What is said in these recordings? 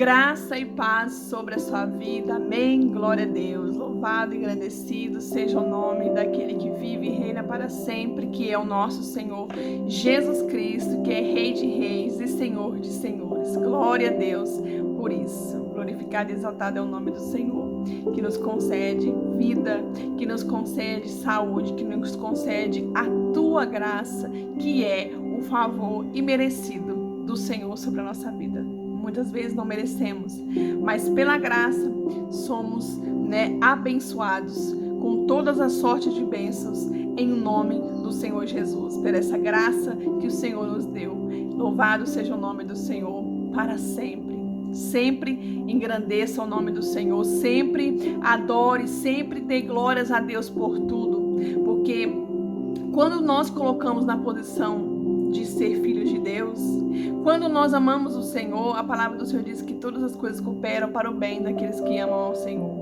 Graça e paz sobre a sua vida. Amém. Glória a Deus. Louvado e agradecido seja o nome daquele que vive e reina para sempre, que é o nosso Senhor Jesus Cristo, que é Rei de Reis e Senhor de Senhores. Glória a Deus por isso. Glorificado e exaltado é o nome do Senhor, que nos concede vida, que nos concede saúde, que nos concede a tua graça, que é o favor imerecido do Senhor sobre a nossa vida. Muitas vezes não merecemos, mas pela graça somos abençoados com todas as sortes de bênçãos em nome do Senhor Jesus, por essa graça que o Senhor nos deu. Louvado seja o nome do Senhor para sempre. Sempre engrandeça o nome do Senhor, sempre adore, sempre dê glórias a Deus por tudo, porque quando nós colocamos na posição de ser filhos de Deus, quando nós amamos o Senhor, a palavra do Senhor diz que todas as coisas cooperam para o bem daqueles que amam ao Senhor.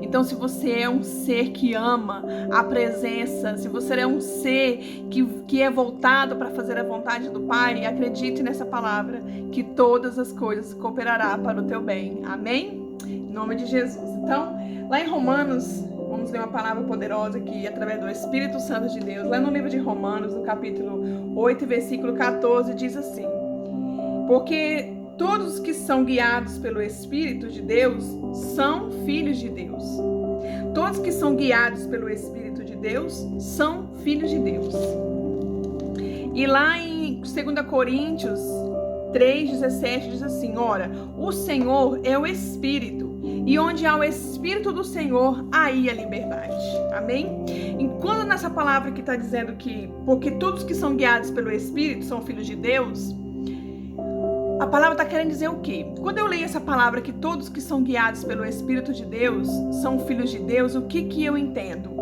Então, se você é um ser que ama a presença, se você é um ser que é voltado para fazer a vontade do Pai, acredite nessa palavra, que todas as coisas cooperarão para o teu bem. Amém? Em nome de Jesus. Então, lá em Romanos, vamos ler uma palavra poderosa aqui, através do Espírito Santo de Deus. Lá no livro de Romanos, no capítulo 8, versículo 14, diz assim: porque todos os que são guiados pelo Espírito de Deus são filhos de Deus. Todos que são guiados pelo Espírito de Deus são filhos de Deus. E lá em 2 Coríntios 3,17 diz assim: ora, o Senhor é o Espírito, e onde há o Espírito do Senhor, aí a liberdade. Amém? Enquanto nessa palavra que está dizendo que porque todos que são guiados pelo Espírito são filhos de Deus, a palavra está querendo dizer o quê? Quando eu leio essa palavra que todos que são guiados pelo Espírito de Deus são filhos de Deus, o que eu entendo?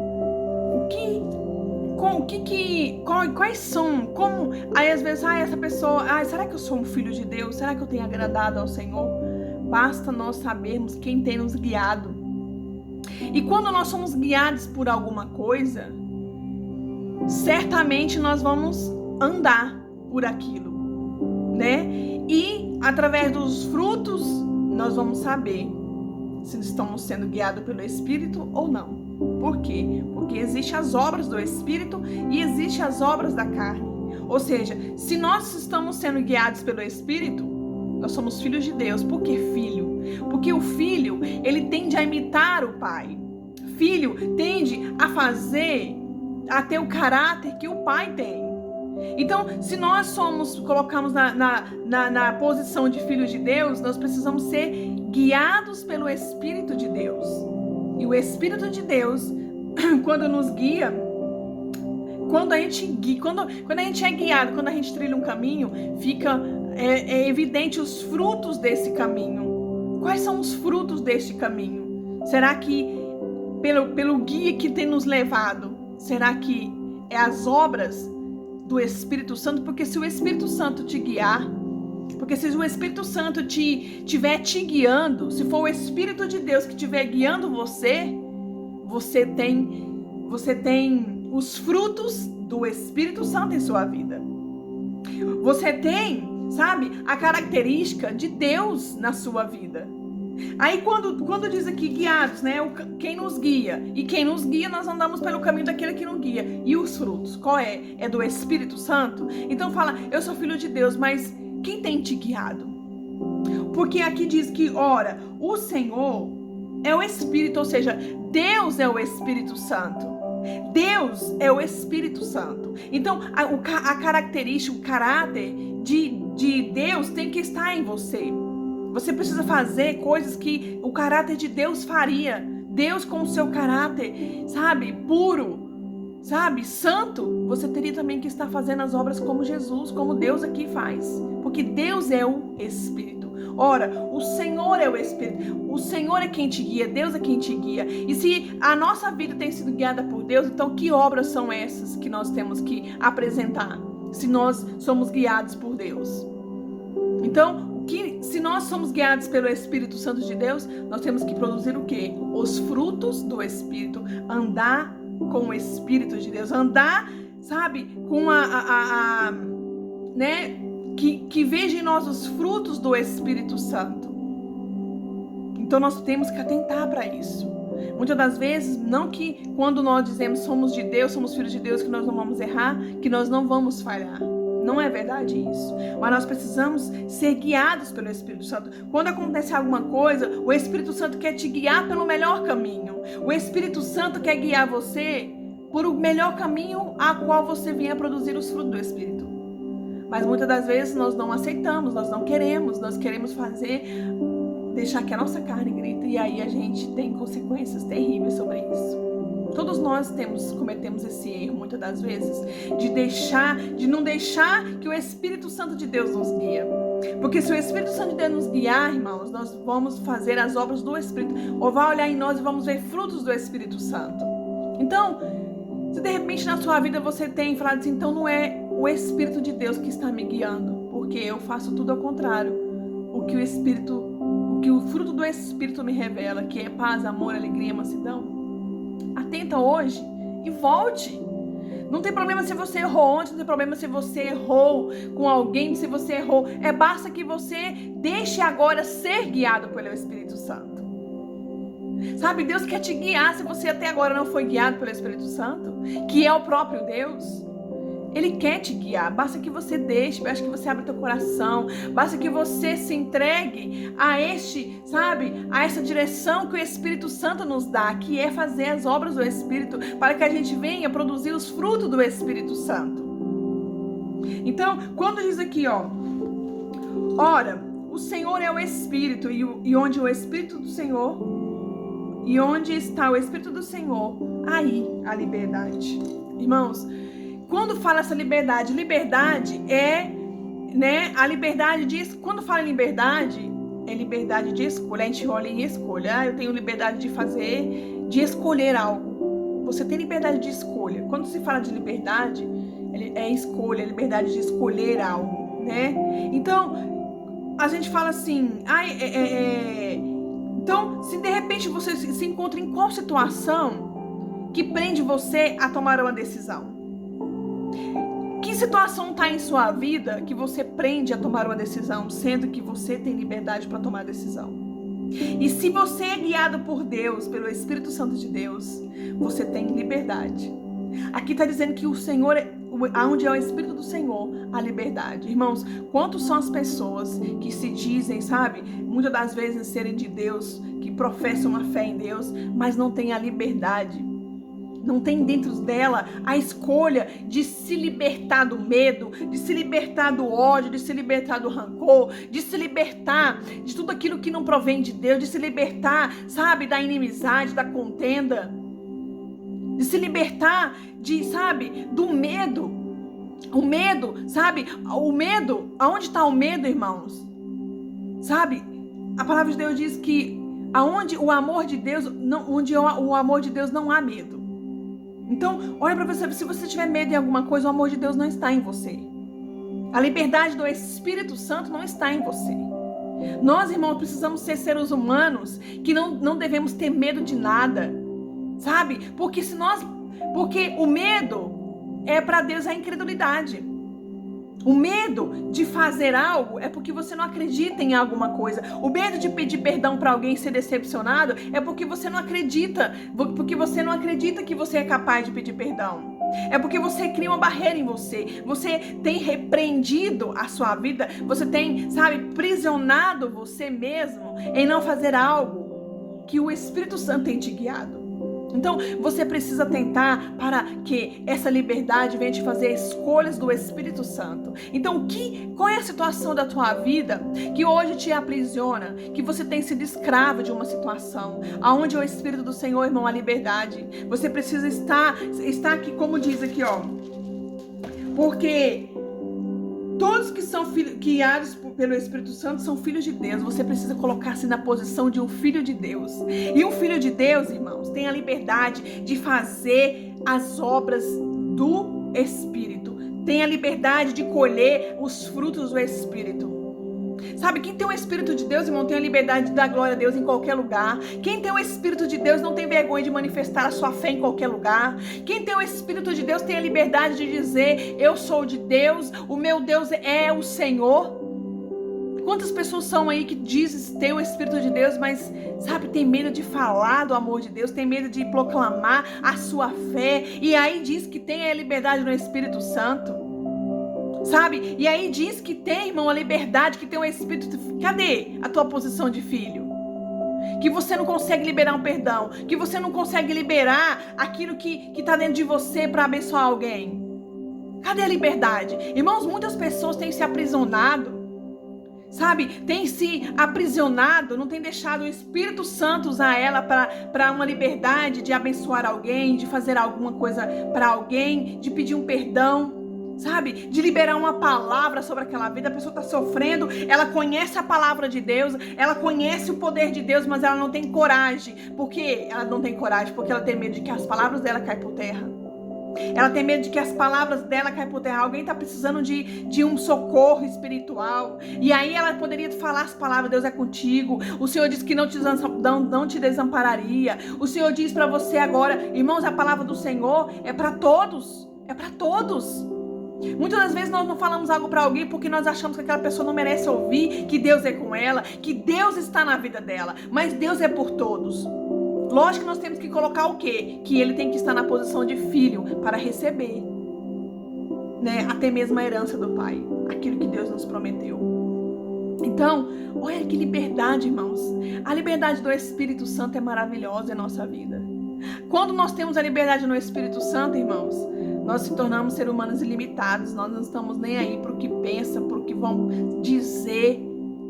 Quais são? Como? Aí às vezes, essa pessoa, será que eu sou um filho de Deus? Será que eu tenho agradado ao Senhor? Basta nós sabermos quem tem nos guiado. E quando nós somos guiados por alguma coisa, certamente nós vamos andar por aquilo, né? E através dos frutos nós vamos saber se estamos sendo guiados pelo Espírito ou não. Por quê? Porque existem as obras do Espírito e existem as obras da carne. Ou seja, se nós estamos sendo guiados pelo Espírito, nós somos filhos de Deus. Por que filho? Porque o filho, ele tende a imitar o pai. Filho tende a ter o caráter que o pai tem. Então, se nós colocamos na posição de filhos de Deus, nós precisamos ser guiados pelo Espírito de Deus. E o Espírito de Deus, quando nos guia, quando a gente é guiado, quando a gente trilha um caminho, fica evidente os frutos desse caminho. Quais são os frutos deste caminho? Será que pelo guia que tem nos levado, será que é as obras do Espírito Santo? Porque se o Espírito Santo te guiar, porque se o Espírito Santo estiver te guiando, se for o Espírito de Deus que estiver guiando você tem os frutos do Espírito Santo em sua vida. Você tem, a característica de Deus na sua vida. Aí quando diz aqui guiados, quem nos guia? E quem nos guia, nós andamos pelo caminho daquele que nos guia. E os frutos, qual é? É do Espírito Santo? Então fala, eu sou filho de Deus, mas quem tem te guiado? Porque aqui diz que, ora, o Senhor é o Espírito, ou seja, Deus é o Espírito Santo. Deus é o Espírito Santo. Então a característica, o caráter de Deus tem que estar em você. Você precisa fazer coisas que o caráter de Deus faria. Deus com o seu caráter, puro, santo. Você teria também que estar fazendo as obras como Jesus, como Deus aqui faz. Porque Deus é o Espírito. Ora, o Senhor é o Espírito. O Senhor é quem te guia, Deus é quem te guia. E se a nossa vida tem sido guiada por Deus, então que obras são essas que nós temos que apresentar? Se nós somos guiados por Deus. Então, se nós somos guiados pelo Espírito Santo de Deus, nós temos que produzir o quê? Os frutos do Espírito. Andar com o Espírito de Deus. Andar, com que veja em nós os frutos do Espírito Santo. Então nós temos que atentar para isso. Muitas das vezes, não que quando nós dizemos somos de Deus, somos filhos de Deus, que nós não vamos errar, que nós não vamos falhar. Não é verdade isso. Mas nós precisamos ser guiados pelo Espírito Santo. Quando acontece alguma coisa, o Espírito Santo quer te guiar pelo melhor caminho. O Espírito Santo quer guiar você por o melhor caminho a qual você venha produzir os frutos do Espírito. Mas muitas das vezes nós não aceitamos, nós não queremos, nós queremos deixar que a nossa carne grita, e aí a gente tem consequências terríveis sobre isso. Todos nós cometemos esse erro muitas das vezes, de não deixar que o Espírito Santo de Deus nos guie. Porque se o Espírito Santo de Deus nos guiar, irmãos, nós vamos fazer as obras do Espírito, ou vai olhar em nós e vamos ver frutos do Espírito Santo. Então, se de repente na sua vida você tem falado assim, então não é o Espírito de Deus que está me guiando, porque eu faço tudo ao contrário. O que o fruto do Espírito me revela, que é paz, amor, alegria, mansidão. Atenta hoje e volte. Não tem problema se você errou ontem, não tem problema se você errou com alguém, se você errou. Basta que você deixe agora ser guiado pelo Espírito Santo. Sabe, Deus quer te guiar se você até agora não foi guiado pelo Espírito Santo, que é o próprio Deus. Ele quer te guiar, basta que você deixe, basta que você abra teu coração, basta que você se entregue a essa direção que o Espírito Santo nos dá, que é fazer as obras do Espírito, para que a gente venha produzir os frutos do Espírito Santo. Então, quando diz aqui, ora, o Senhor é o Espírito, e onde o Espírito do Senhor, e onde está o Espírito do Senhor, aí a liberdade. Irmãos, quando fala essa liberdade é, a liberdade quando fala em liberdade, é liberdade de escolha. A gente olha e escolhe. Eu tenho liberdade de escolher algo. Você tem liberdade de escolha. Quando se fala de liberdade, é escolha, é liberdade de escolher algo, né? Então, a gente fala assim, então, se de repente você se encontra em qual situação que prende você a tomar uma decisão? Que situação está em sua vida que você prende a tomar uma decisão, sendo que você tem liberdade para tomar decisão? E se você é guiado por Deus, pelo Espírito Santo de Deus, você tem liberdade. Aqui está dizendo que o Senhor, onde é o Espírito do Senhor, a liberdade. Irmãos, quantos são as pessoas que se dizem, muitas das vezes serem de Deus, que professam uma fé em Deus, mas não têm a liberdade. Não tem dentro dela a escolha de se libertar do medo, de se libertar do ódio, de se libertar do rancor, de se libertar de tudo aquilo que não provém de Deus, de se libertar, da inimizade, da contenda, de se libertar do medo. O medo, o medo, aonde está o medo, irmãos? A palavra de Deus diz que aonde o amor de Deus, onde o amor de Deus não há medo. Então, olha para você, se você tiver medo em alguma coisa, o amor de Deus não está em você. A liberdade do Espírito Santo não está em você. Nós, irmãos, precisamos ser seres humanos que não devemos ter medo de nada, Porque o medo é para Deus a incredulidade. O medo de fazer algo é porque você não acredita em alguma coisa. O medo de pedir perdão para alguém e ser decepcionado é porque você não acredita. Porque você não acredita que você é capaz de pedir perdão. É porque você cria uma barreira em você. Você tem repreendido a sua vida. Você tem, prisionado você mesmo em não fazer algo que o Espírito Santo tem te guiado. Então, você precisa tentar para que essa liberdade venha te fazer escolhas do Espírito Santo. Então, qual é a situação da tua vida que hoje te aprisiona, que você tem sido escravo de uma situação, aonde é o Espírito do Senhor, irmão, a liberdade. Você precisa estar aqui, como diz aqui, porque todos que são guiados pelo Espírito Santo são filhos de Deus. Você precisa colocar-se na posição de um filho de Deus. E um filho de Deus, irmãos, tem a liberdade de fazer as obras do Espírito. Tem a liberdade de colher os frutos do Espírito. Quem tem o Espírito de Deus, irmão, tem a liberdade de dar glória a Deus em qualquer lugar. Quem tem o Espírito de Deus não tem vergonha de manifestar a sua fé em qualquer lugar. Quem tem o Espírito de Deus tem a liberdade de dizer: eu sou de Deus, o meu Deus é o Senhor. Quantas pessoas são aí que dizem ter o Espírito de Deus, mas, sabe, tem medo de falar do amor de Deus, tem medo de proclamar a sua fé, e aí diz que tem a liberdade no Espírito Santo, sabe? E aí diz que tem, irmão, a liberdade, que tem o Espírito. Cadê a tua posição de filho? Que você não consegue liberar um perdão, que você não consegue liberar aquilo que está dentro de você para abençoar alguém. Cadê a liberdade? Irmãos, muitas pessoas têm se aprisionado, sabe? Têm se aprisionado, não têm deixado o Espírito Santo usar ela para uma liberdade de abençoar alguém, de fazer alguma coisa para alguém, de pedir um perdão. Sabe, de liberar uma palavra sobre aquela vida. A pessoa está sofrendo, ela conhece a palavra de Deus, ela conhece o poder de Deus, mas ela não tem coragem. Por que ela não tem coragem? Porque ela tem medo de que as palavras dela caem por terra. Ela tem medo de que as palavras dela caem por terra. Alguém está precisando de um socorro espiritual, e aí ela poderia falar as palavras: Deus é contigo, o Senhor diz que não te desampararia. O Senhor diz para você agora, irmãos, a palavra do Senhor é para todos, é para todos. Muitas das vezes nós não falamos algo para alguém porque nós achamos que aquela pessoa não merece ouvir, que Deus é com ela, que Deus está na vida dela, mas Deus é por todos. Lógico que nós temos que colocar o quê? Que ele tem que estar na posição de filho para receber, né? Até mesmo a herança do Pai, aquilo que Deus nos prometeu. Então, olha que liberdade, irmãos. A liberdade do Espírito Santo é maravilhosa em nossa vida. Quando nós temos a liberdade no Espírito Santo, irmãos, nós se tornamos seres humanos ilimitados. Nós não estamos nem aí para o que pensa, para o que vão dizer.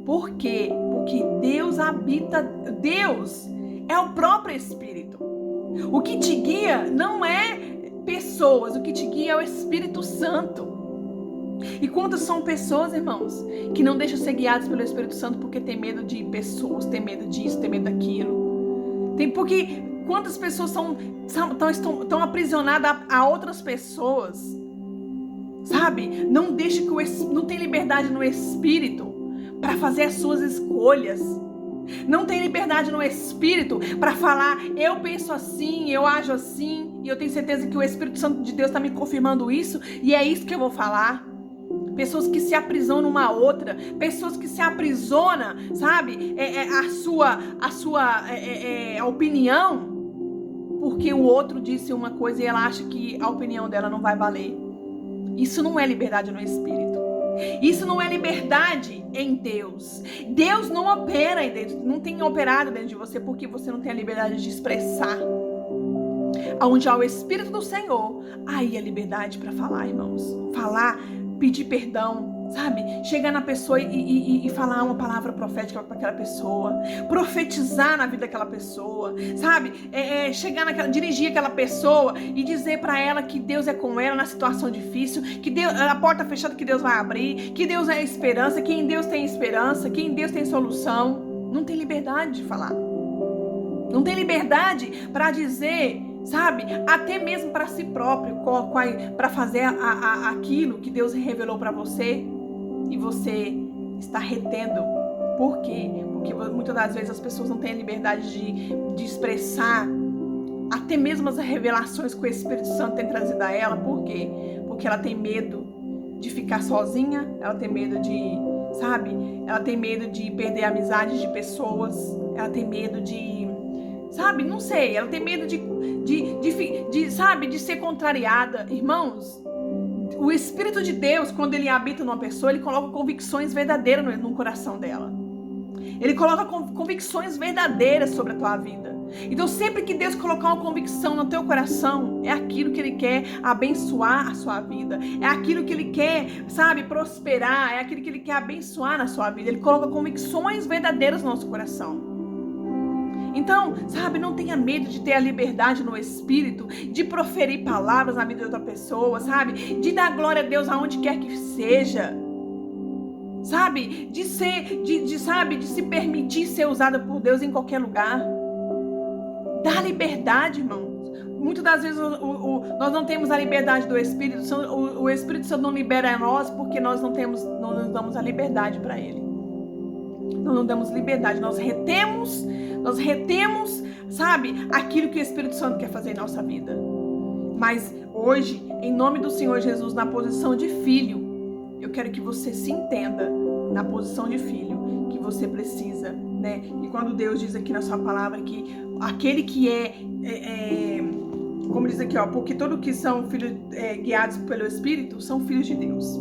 Por quê? Porque Deus habita, Deus é o próprio Espírito. O que te guia não é pessoas, o que te guia é o Espírito Santo. E quantas são pessoas, irmãos, que não deixam ser guiadas pelo Espírito Santo porque tem medo de pessoas, tem medo disso, tem medo daquilo. Porque quantas pessoas estão aprisionadas a outras pessoas, sabe? Não deixa não tem liberdade no Espírito para fazer as suas escolhas. Não tem liberdade no Espírito para falar: eu penso assim, eu ajo assim, e eu tenho certeza que o Espírito Santo de Deus está me confirmando isso, e é isso que eu vou falar. Pessoas que se aprisionam uma outra, pessoas que se aprisionam, sabe, a sua opinião, porque o outro disse uma coisa e ela acha que a opinião dela não vai valer. Isso não é liberdade no Espírito. Isso não é liberdade em Deus. Deus não opera em dentro, não tem operado dentro de você porque você não tem a liberdade de expressar. Onde há o Espírito do Senhor, aí a liberdade para falar, irmãos. Falar, pedir perdão, sabe? Chegar na pessoa e falar uma palavra profética para aquela pessoa, profetizar na vida daquela pessoa, sabe? Dirigir aquela pessoa e dizer para ela que Deus é com ela na situação difícil, que Deus, a porta fechada que Deus vai abrir, que Deus é a esperança, que em Deus tem esperança, que em Deus tem solução. Não tem liberdade de falar. Não tem liberdade para dizer, sabe, até mesmo para si próprio, para fazer aquilo que Deus revelou para você e você está retendo. Por quê? Porque muitas das vezes as pessoas não têm a liberdade de expressar até mesmo as revelações que o Espírito Santo tem trazido a ela. Por quê? Porque ela tem medo de ficar sozinha, ela tem medo ela tem medo de perder amizades de pessoas, ela tem medo não sei, ela tem medo de ser contrariada. Irmãos, o Espírito de Deus, quando ele habita numa pessoa, ele coloca convicções verdadeiras no coração dela. Ele coloca convicções verdadeiras sobre a tua vida. Então, sempre que Deus colocar uma convicção no teu coração, é aquilo que Ele quer abençoar a sua vida. É aquilo que Ele quer, sabe, prosperar. É aquilo que Ele quer abençoar na sua vida. Ele coloca convicções verdadeiras no nosso coração. Então, sabe, não tenha medo de ter a liberdade no Espírito, de proferir palavras na vida de outra pessoa, sabe? De dar glória a Deus aonde quer que seja. Sabe? De se permitir ser usada por Deus em qualquer lugar. Dá liberdade, irmãos. Muitas das vezes nós não temos a liberdade do Espírito. O Espírito Santo não libera a nós porque nós não damos a liberdade para Ele. Nós não damos liberdade, nós retemos, sabe, aquilo que o Espírito Santo quer fazer em nossa vida. Mas hoje, em nome do Senhor Jesus, na posição de filho, eu quero que você se entenda na posição de filho que você precisa, né? E quando Deus diz aqui na sua palavra que aquele que como diz aqui, ó, porque todos que são filhos guiados pelo Espírito são filhos de Deus,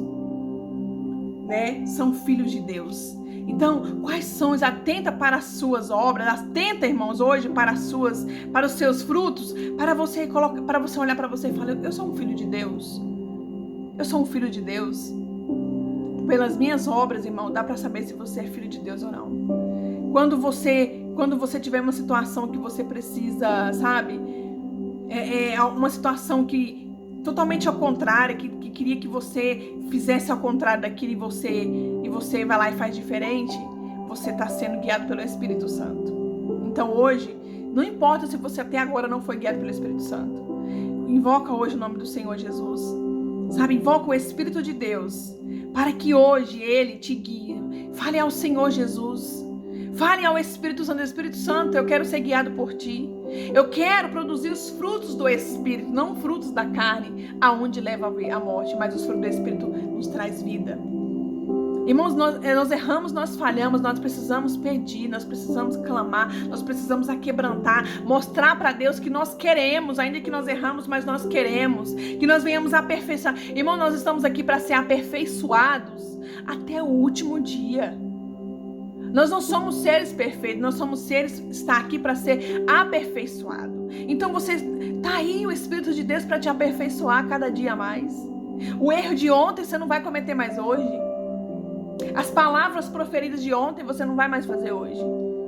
né? São filhos de Deus. Então, quais são? Atenta para as suas obras, atenta, irmãos, hoje para os seus frutos, para você olhar para você e falar: eu sou um filho de Deus. Eu sou um filho de Deus. Pelas minhas obras, irmão, dá para saber se você é filho de Deus ou não. Quando você tiver uma situação que você precisa, sabe? Uma situação que totalmente ao contrário, que queria que você fizesse ao contrário daquilo e você vai lá e faz diferente, você está sendo guiado pelo Espírito Santo. Então hoje, não importa se você até agora não foi guiado pelo Espírito Santo, invoca hoje o nome do Senhor Jesus, sabe? Invoca o Espírito de Deus, para que hoje Ele te guie. Fale ao Senhor Jesus, fale ao Espírito Santo: Espírito Santo, eu quero ser guiado por Ti. Eu quero produzir os frutos do Espírito, não frutos da carne, aonde leva a morte, mas os frutos do Espírito nos traz vida. Irmãos, nós erramos, nós falhamos, nós precisamos pedir, nós precisamos clamar, nós precisamos aquebrantar, mostrar para Deus que nós queremos, ainda que nós erramos, mas nós queremos, que nós venhamos aperfeiçoar. Irmão, nós estamos aqui para ser aperfeiçoados até o último dia. Nós não somos seres perfeitos, nós somos seres que estão aqui para ser aperfeiçoado. Então você tá aí, o Espírito de Deus, para te aperfeiçoar cada dia mais. O erro de ontem você não vai cometer mais hoje. As palavras proferidas de ontem você não vai mais fazer hoje.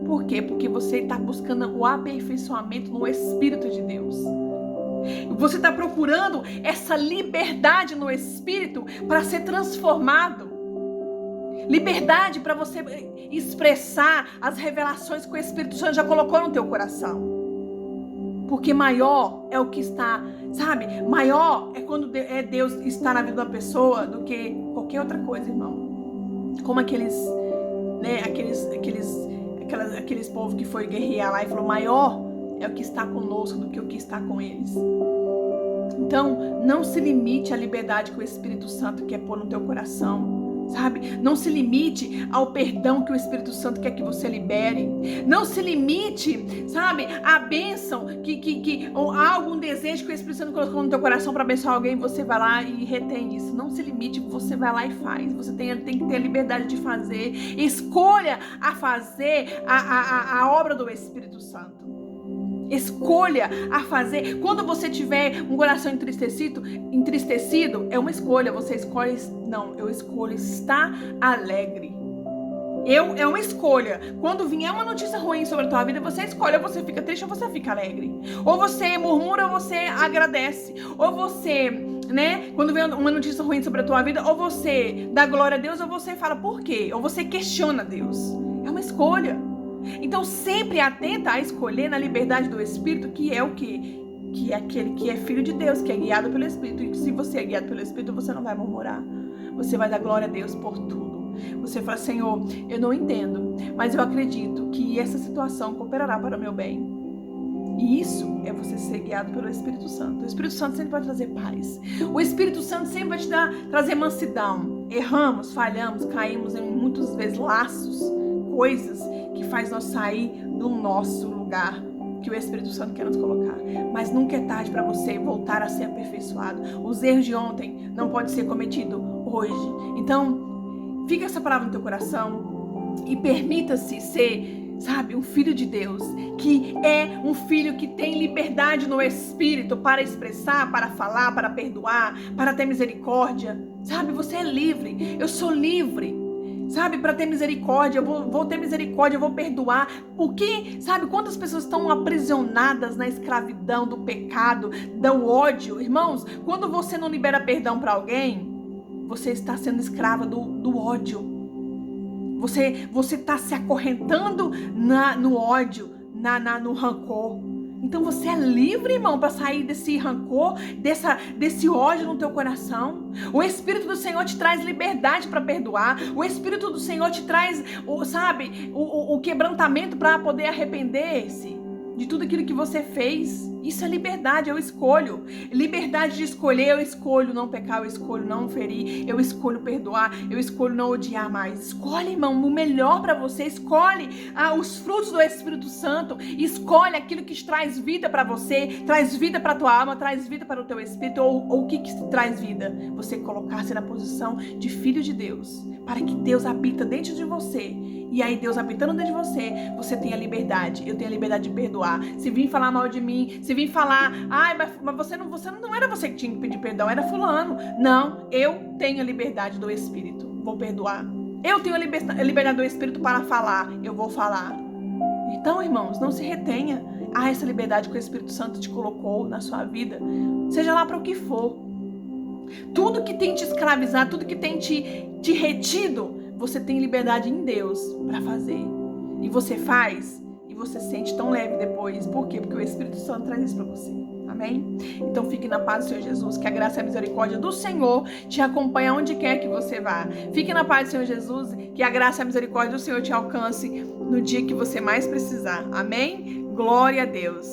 Por quê? Porque você está buscando o aperfeiçoamento no Espírito de Deus. Você está procurando essa liberdade no Espírito para ser transformado. Liberdade para você expressar as revelações que o Espírito Santo já colocou no teu coração. Porque maior é o que está, sabe? Maior é quando Deus está na vida de uma pessoa do que qualquer outra coisa, irmão. Como aqueles povos que foi guerrear lá e falou: maior é o que está conosco do que o que está com eles. Então, não se limite à liberdade que o Espírito Santo quer pôr no teu coração. Sabe? Não se limite ao perdão que o Espírito Santo quer que você libere. Não se limite, sabe, à bênção ou há algum desejo que o Espírito Santo colocou no teu coração para abençoar alguém, você vai lá e retém isso. Não se limite, você vai lá e faz. Você tem que ter a liberdade de fazer. Escolha a fazer a obra do Espírito Santo. Escolha a fazer. Quando você tiver um coração entristecido, é uma escolha. Você escolhe: não, eu escolho estar alegre. É uma escolha. Quando vier uma notícia ruim sobre a tua vida, você escolhe: ou você fica triste ou você fica alegre. Ou você murmura ou você agradece. Ou você, né, quando vem uma notícia ruim sobre a tua vida, ou você dá glória a Deus ou você fala: por quê? Ou você questiona Deus. É uma escolha. Então sempre atenta a escolher na liberdade do Espírito, que é o quê? Que é aquele que é filho de Deus, que é guiado pelo Espírito. E se você é guiado pelo Espírito, você não vai murmurar. Você vai dar glória a Deus por tudo. Você fala: Senhor, eu não entendo, mas eu acredito que essa situação cooperará para o meu bem. E isso é você ser guiado pelo Espírito Santo. O Espírito Santo sempre vai trazer paz. O Espírito Santo sempre vai te trazer mansidão. Erramos, falhamos, caímos em muitas vezes laços, coisas que faz nós sair do nosso lugar que o Espírito Santo quer nos colocar. Mas nunca é tarde para você voltar a ser aperfeiçoado. Os erros de ontem não podem ser cometidos hoje. Então, fica essa palavra no teu coração e permita-se ser, sabe, um filho de Deus, que é um filho que tem liberdade no Espírito para expressar, para falar, para perdoar, para ter misericórdia. Sabe, você é livre. Eu sou livre. Sabe, para ter misericórdia, eu vou ter misericórdia, eu vou perdoar. Porque, sabe, quantas pessoas estão aprisionadas na escravidão do pecado, do ódio? Irmãos, quando você não libera perdão para alguém, você está sendo escrava do ódio. Você está se acorrentando no ódio, no rancor. Então você é livre, irmão, para sair desse rancor, desse ódio no teu coração. O Espírito do Senhor te traz liberdade para perdoar. O Espírito do Senhor te traz, o quebrantamento para poder arrepender-se de tudo aquilo que você fez Isso é liberdade, eu escolho. Liberdade de escolher, eu escolho não pecar, eu escolho não ferir, eu escolho perdoar, eu escolho não odiar mais. Escolhe, irmão, o melhor para você. Escolhe os frutos do Espírito Santo. Escolhe aquilo que traz vida para você, traz vida para tua alma, traz vida para o teu espírito. Ou o que traz vida? Você colocar-se na posição de filho de Deus, para que Deus habita dentro de você. E aí Deus habitando dentro de você, você tem a liberdade. Eu tenho a liberdade de perdoar. Se vir falar mal de mim, se vir falar, mas você não era você que tinha que pedir perdão, era fulano. Não, eu tenho a liberdade do Espírito, vou perdoar. Eu tenho a liberdade do Espírito para falar, eu vou falar. Então, irmãos, não se retenha a essa liberdade que o Espírito Santo te colocou na sua vida, seja lá para o que for. Tudo que tem te escravizado, tudo que tem te retido, você tem liberdade em Deus para fazer. E você faz, e você sente tão leve depois. Por quê? Porque o Espírito Santo traz isso para você. Amém? Então fique na paz do Senhor Jesus, que a graça e a misericórdia do Senhor te acompanhe onde quer que você vá. Fique na paz do Senhor Jesus, que a graça e a misericórdia do Senhor te alcance no dia que você mais precisar. Amém? Glória a Deus.